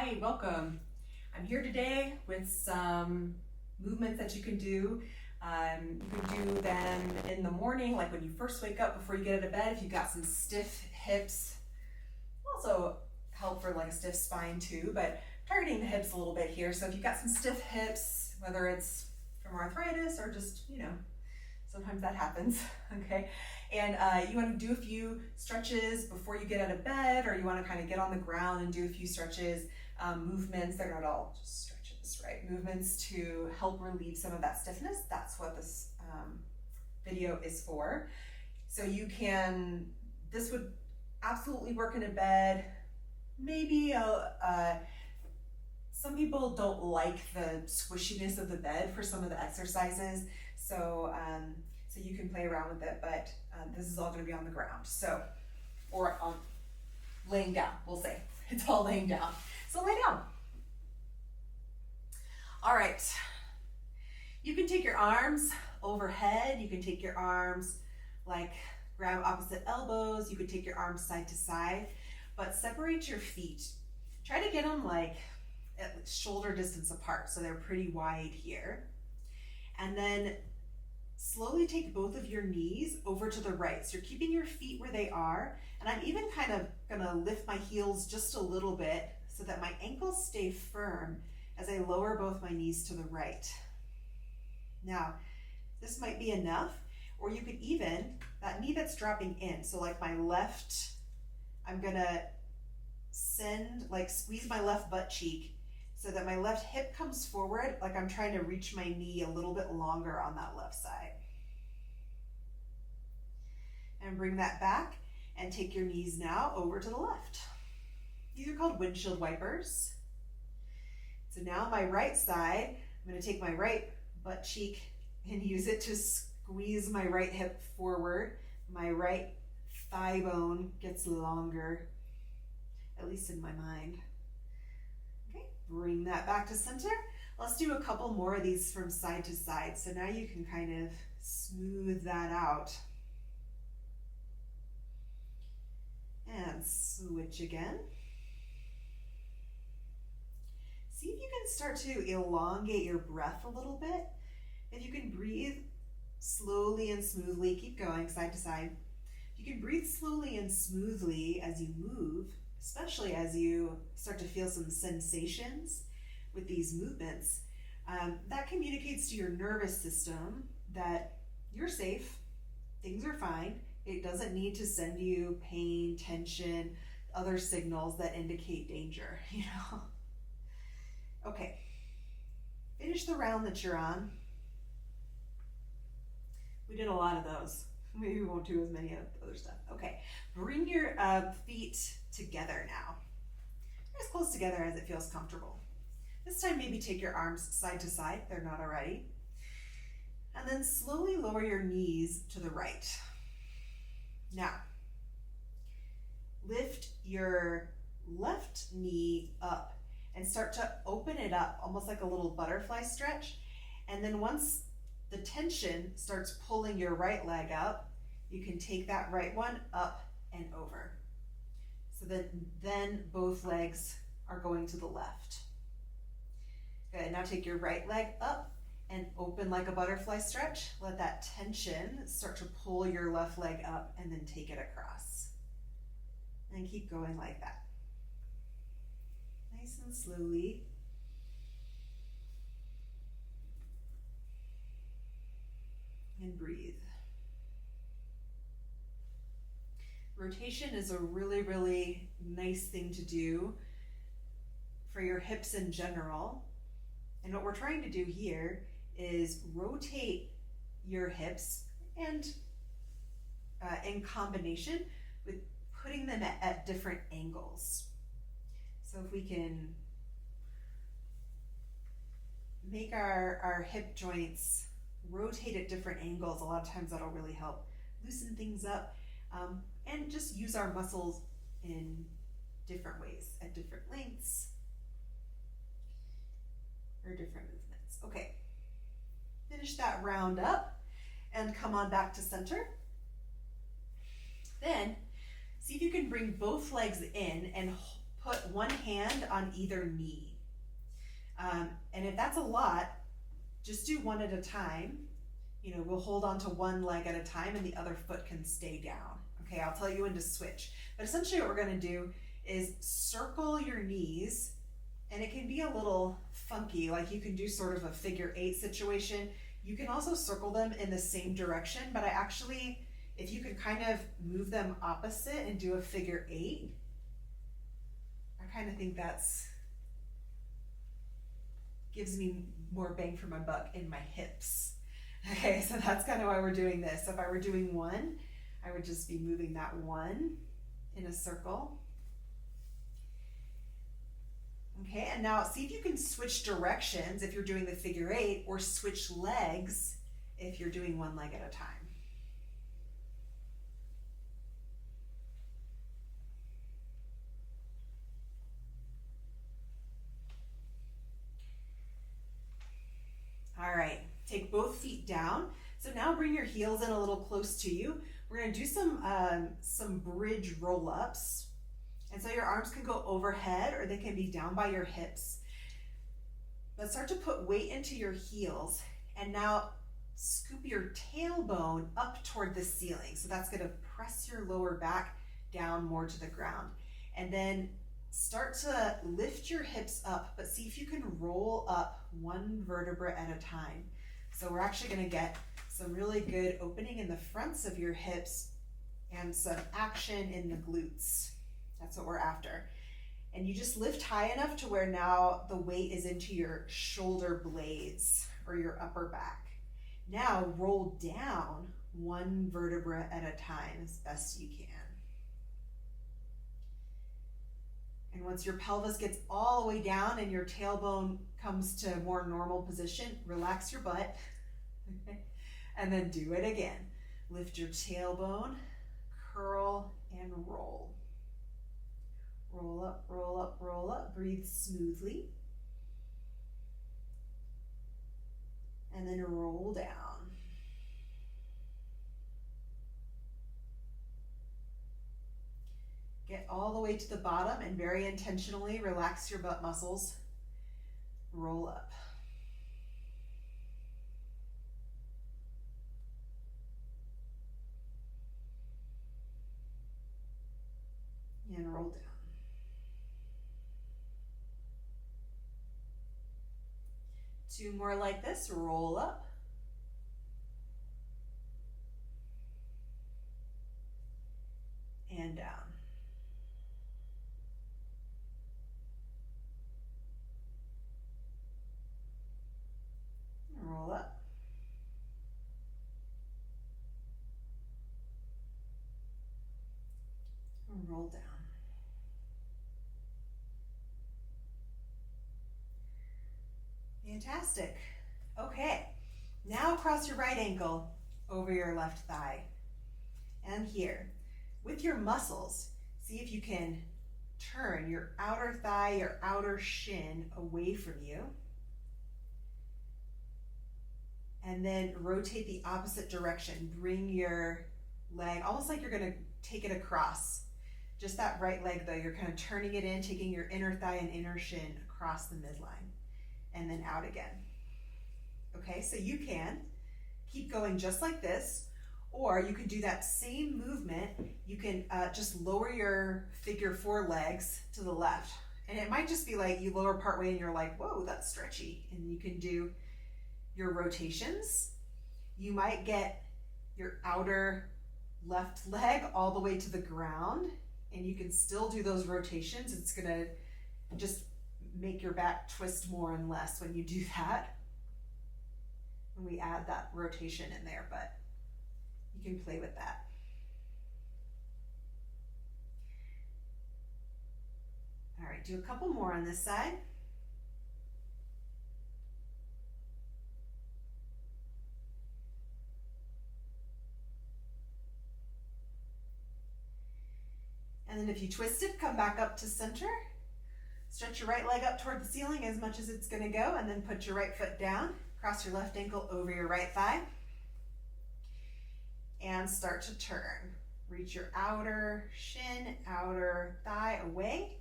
Hi, welcome. I'm here today with some movements that you can do. You can do them in the morning, like when you first wake up before you get out of bed. If you've got some stiff hips, also help for like a stiff spine too, but targeting the hips a little bit here. So if you've got some stiff hips, whether it's from arthritis or just, sometimes that happens, okay? And you want to do a few stretches before you get out of bed, or you want to kind of get on the ground and do a few stretches, movements. They're not all just stretches, right? Movements to help relieve some of that stiffness. That's what this video is for. So this would absolutely work in a bed. Maybe some people don't like the squishiness of the bed for some of the exercises. So you can play around with it, but this is all going to be on the ground. Or on laying down, we'll say. It's all laying down. So lay down. All right. You can take your arms overhead. You can take your arms grab opposite elbows. You could take your arms side to side, but separate your feet. Try to get them at shoulder distance apart, so they're pretty wide here. And then slowly take both of your knees over to the right. So you're keeping your feet where they are, and I'm even kind of gonna lift my heels just a little bit so that my ankles stay firm as I lower both my knees to the right. Now, this might be enough, or you could even, that knee that's dropping in, so like my left, I'm gonna squeeze my left butt cheek so that my left hip comes forward, like I'm trying to reach my knee a little bit longer on that left side. And bring that back and take your knees now over to the left. These are called windshield wipers. So now my right side, I'm going to take my right butt cheek and use it to squeeze my right hip forward. My right thigh bone gets longer, at least in my mind. Okay, bring that back to center. Let's do a couple more of these from side to side. So now you can kind of smooth that out. And switch again. See if you can start to elongate your breath a little bit. If you can breathe slowly and smoothly, keep going side to side. If you can breathe slowly and smoothly as you move, especially as you start to feel some sensations with these movements, that communicates to your nervous system that you're safe, things are fine. It doesn't need to send you pain, tension, other signals that indicate danger, Okay, finish the round that you're on. We did a lot of those. Maybe we won't do as many of the other stuff. Okay, bring your feet together now. As close together as it feels comfortable. This time maybe take your arms side to side, they're not already. And then slowly lower your knees to the right. Now, lift your left knee up and start to open it up, almost like a little butterfly stretch. And then once the tension starts pulling your right leg up, you can take that right one up and over. So that then both legs are going to the left. Good, now take your right leg up and open like a butterfly stretch. Let that tension start to pull your left leg up and then take it across. And keep going like that. Nice and slowly. And breathe. Rotation is a really, really nice thing to do for your hips in general. And what we're trying to do here is rotate your hips and in combination with putting them at different angles. So if we can make our hip joints rotate at different angles, a lot of times that'll really help loosen things up and just use our muscles in different ways, at different lengths or different movements. Okay, finish that round up and come on back to center. Then see if you can bring both legs in and put one hand on either knee. And if that's a lot, just do one at a time. You know, we'll hold on to one leg at a time and the other foot can stay down. Okay, I'll tell you when to switch. But essentially what we're gonna do is circle your knees, and it can be a little funky, like you can do sort of a figure 8 situation. You can also circle them in the same direction, but I actually, if you could kind of move them opposite and do a figure 8, I kind of think that's gives me more bang for my buck in my hips. Okay, so that's kind of why we're doing this. So if I were doing one, I would just be moving that one in a circle. Okay, and now see if you can switch directions if you're doing the figure 8, or switch legs if you're doing one leg at a time. All right, take both feet down. So now bring your heels in a little close to you. We're gonna do some bridge roll-ups. And so your arms can go overhead or they can be down by your hips. But start to put weight into your heels, and now scoop your tailbone up toward the ceiling. So that's gonna press your lower back down more to the ground. And then start to lift your hips up, but see if you can roll up one vertebra at a time. So we're actually gonna get some really good opening in the fronts of your hips and some action in the glutes. That's what we're after. And you just lift high enough to where now the weight is into your shoulder blades or your upper back. Now roll down one vertebra at a time as best you can. And once your pelvis gets all the way down and your tailbone comes to a more normal position, relax your butt. And then do it again. Lift your tailbone, curl, and roll. Roll up, roll up, roll up. Breathe smoothly. And then roll down. Get all the way to the bottom and very intentionally relax your butt muscles. Roll up. And roll down. Two more like this. Roll up. And down. Roll up. And roll down. Fantastic. Okay, now cross your right ankle over your left thigh. And here, with your muscles, see if you can turn your outer thigh, your outer shin away from you. And then rotate the opposite direction. Bring your leg, almost like you're gonna take it across. Just that right leg though, you're kind of turning it in, taking your inner thigh and inner shin across the midline. And then out again. Okay, so you can keep going just like this, or you can do that same movement. You can just lower your figure 4 legs to the left. And it might just be like you lower partway and you're like, whoa, that's stretchy. And you can do your rotations. You might get your outer left leg all the way to the ground, and you can still do those rotations. It's gonna just make your back twist more and less when you do that, when we add that rotation in there, but you can play with that. All right, do a couple more on this side. And then if you twist it, come back up to center. Stretch your right leg up toward the ceiling as much as it's gonna go, and then put your right foot down. Cross your left ankle over your right thigh. And start to turn. Reach your outer shin, outer thigh away,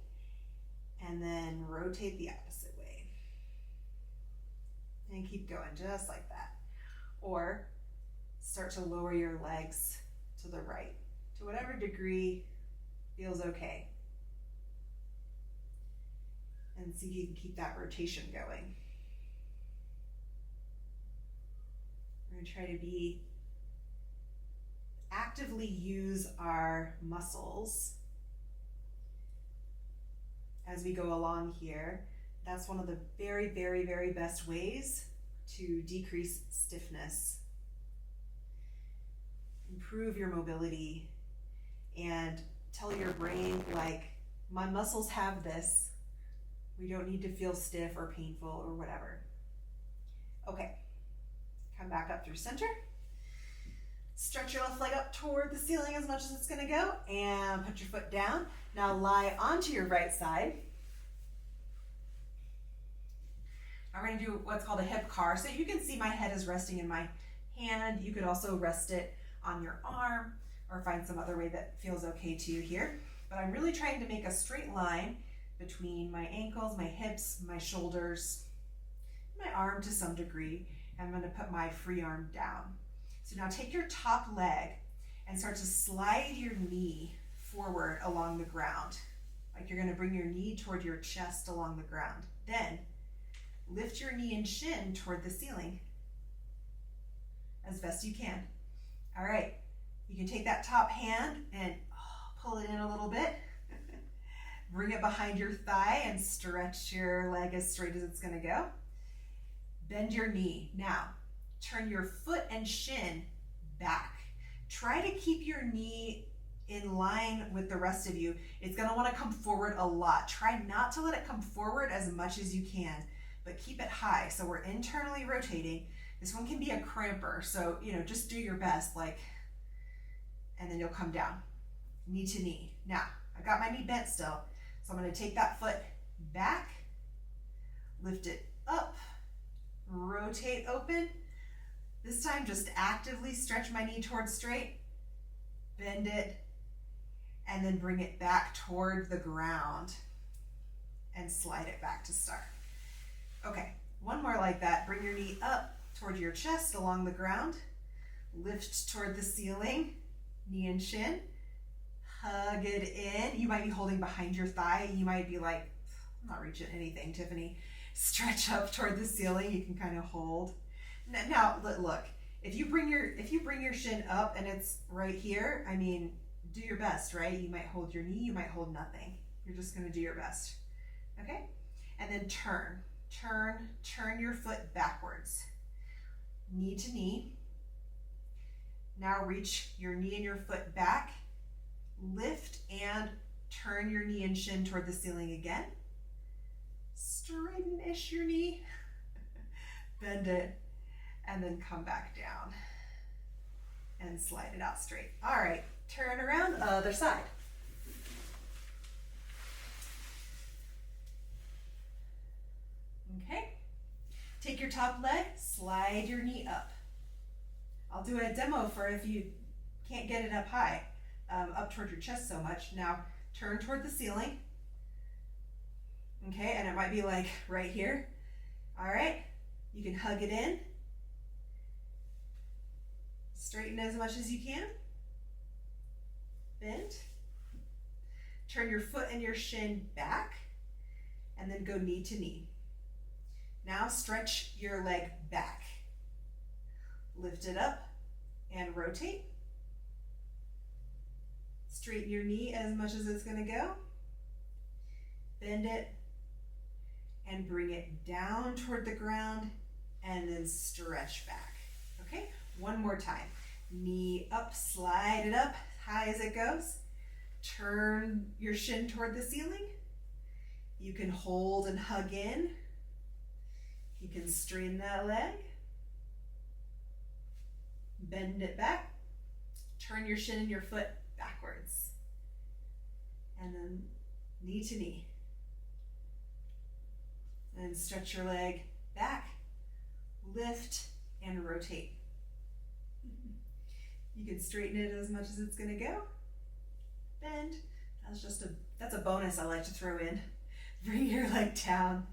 and then rotate the opposite way. And keep going just like that. Or start to lower your legs to the right, to whatever degree feels okay. And see if you can keep that rotation going. We're going to try to actively use our muscles as we go along here. That's one of the very, very, very best ways to decrease stiffness, improve your mobility, and tell your brain, like, my muscles have this. We don't need to feel stiff or painful or whatever. Okay, come back up through center. Stretch your left leg up toward the ceiling as much as it's gonna go, and put your foot down. Now lie onto your right side. I'm gonna do what's called a hip car. So you can see my head is resting in my hand. You could also rest it on your arm or find some other way that feels okay to you here. But I'm really trying to make a straight line between my ankles, my hips, my shoulders, my arm to some degree. I'm gonna put my free arm down. So now take your top leg and start to slide your knee forward along the ground. Like you're gonna bring your knee toward your chest along the ground. Then lift your knee and shin toward the ceiling as best you can. All right, you can take that top hand and pull it in a little bit. Bring it behind your thigh and stretch your leg as straight as it's gonna go. Bend your knee. Now, turn your foot and shin back. Try to keep your knee in line with the rest of you. It's gonna wanna come forward a lot. Try not to let it come forward as much as you can, but keep it high. So we're internally rotating. This one can be a cramper, so just do your best, and then you'll come down, knee to knee. Now, I've got my knee bent still, so I'm gonna take that foot back, lift it up, rotate open. This time, just actively stretch my knee towards straight, bend it, and then bring it back toward the ground and slide it back to start. Okay, one more like that. Bring your knee up toward your chest along the ground, lift toward the ceiling, knee and shin, hug it in. You might be holding behind your thigh. You might be like, I'm not reaching anything, Tiffany. Stretch up toward the ceiling. You can kind of hold. Now, look, if you bring your shin up and it's right here, do your best, right? You might hold your knee, you might hold nothing. You're just gonna do your best, okay? And then turn your foot backwards, knee to knee. Now reach your knee and your foot back, lift and turn your knee and shin toward the ceiling again. Straighten-ish your knee, bend it, and then come back down and slide it out straight. All right, turn around, other side. Okay, take your top leg, slide your knee up. I'll do a demo for if you can't get it up high, up toward your chest so much. Now, turn toward the ceiling. Okay, and it might be like right here. All right, you can hug it in. Straighten as much as you can. Bend. Turn your foot and your shin back, and then go knee to knee. Now stretch your leg back. Lift it up and rotate. Straighten your knee as much as it's gonna go. Bend it and bring it down toward the ground and then stretch back. Okay, one more time. Knee up, slide it up, high as it goes. Turn your shin toward the ceiling. You can hold and hug in. You can straighten that leg. Bend it back. Turn your shin and your foot backwards. And then knee to knee. And stretch your leg back, lift, and rotate. You can straighten it as much as it's gonna go. Bend. That's a bonus I like to throw in. Bring your leg down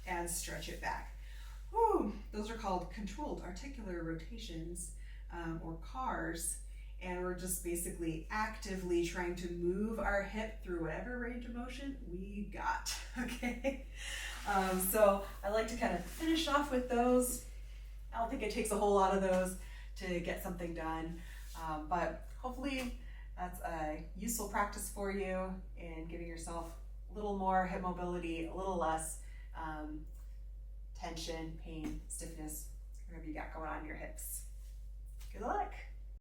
and stretch it back. Whew, those are called controlled articular rotations, or CARs. And we're just basically actively trying to move our hip through whatever range of motion we got, okay? So I like to kind of finish off with those. I don't think it takes a whole lot of those to get something done, but hopefully that's a useful practice for you in giving yourself a little more hip mobility, a little less tension, pain, stiffness, whatever you got going on in your hips. Good luck.